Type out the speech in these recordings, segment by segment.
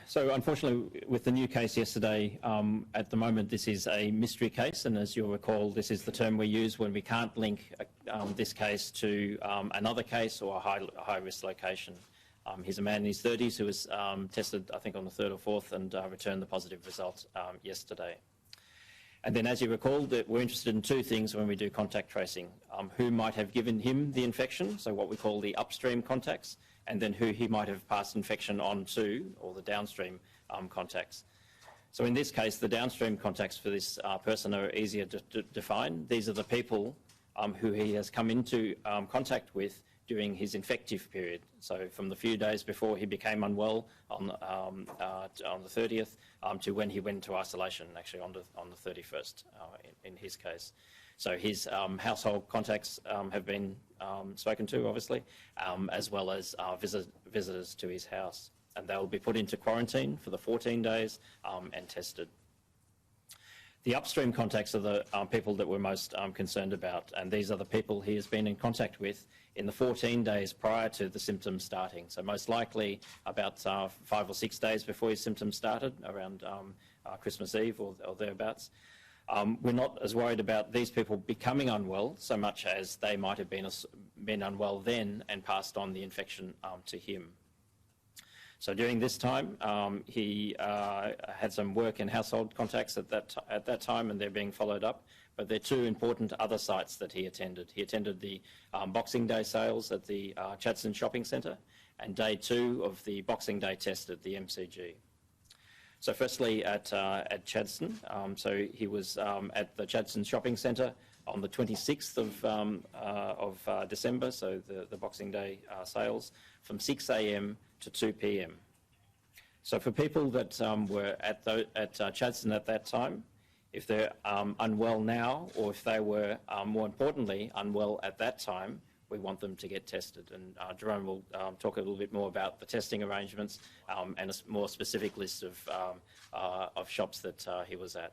So unfortunately, with the new case yesterday, at the moment this is a mystery case, and as you'll recall, this is the term we use when we can't link this case to another case or a high-risk location. He's a man in his 30s who was tested, I think, on the 3rd or 4th and returned the positive result yesterday. And then, as you recall, that we're interested in two things when we do contact tracing. Who might have given him the infection, so what we call the upstream contacts, and then who he might have passed infection on to, or the downstream contacts. So in this case, the downstream contacts for this person are easier to define. These are the people who he has come into contact with during his infective period. So from the few days before he became unwell on the 30th to when he went into isolation, actually on the 31st in his case. So his household contacts have been spoken to, obviously, as well as visitors to his house. And they will be put into quarantine for the 14 days and tested. The upstream contacts are the people that we're most concerned about, and these are the people he has been in contact with in the 14 days prior to the symptoms starting. So most likely about 5 or 6 days before his symptoms started, around Christmas Eve or thereabouts. We're not as worried about these people becoming unwell so much as they might have been unwell then and passed on the infection to him. So during this time, he had some work and household contacts at that time, and they're being followed up. But there are two important other sites that he attended. He attended the Boxing Day sales at the Chadstone shopping centre, and day 2 of the Boxing Day test at the MCG. So firstly at Chadstone, so he was at the Chadstone shopping centre on the 26th of December, so the Boxing Day sales, from 6 a.m. to 2 p.m. So for people that were at Chadstone at that time, if they're unwell now, or if they were, more importantly, unwell at that time, we want them to get tested. And Jerome will talk a little bit more about the testing arrangements and a more specific list of shops that he was at.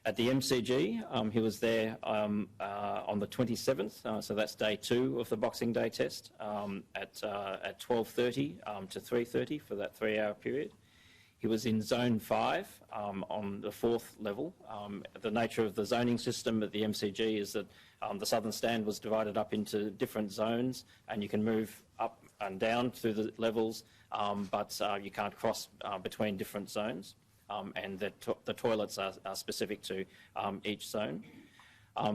At the MCG, he was there on the 27th, so that's day 2 of the Boxing Day test, at 12:30 to 3:30 for that 3-hour period. He was in Zone 5 on the 4th level. The nature of the zoning system at the MCG is that the southern stand was divided up into different zones, and you can move up and down through the levels, but you can't cross between different zones. And the toilets are specific to each zone.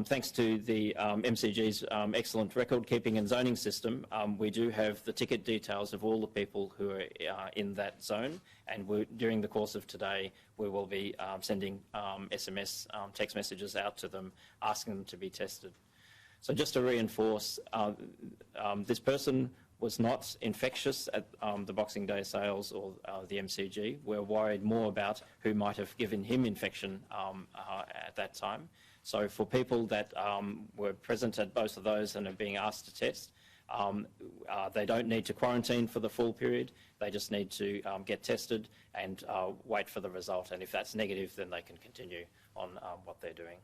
Thanks to the MCG's excellent record-keeping and zoning system, we do have the ticket details of all the people who are in that zone, and during the course of today we will be sending SMS text messages out to them asking them to be tested. So just to reinforce, this person was not infectious at the Boxing Day sales or the MCG. We're worried more about who might have given him infection at that time. So for people that were present at both of those and are being asked to test, they don't need to quarantine for the full period. They just need to get tested and wait for the result. And if that's negative, then they can continue on what they're doing.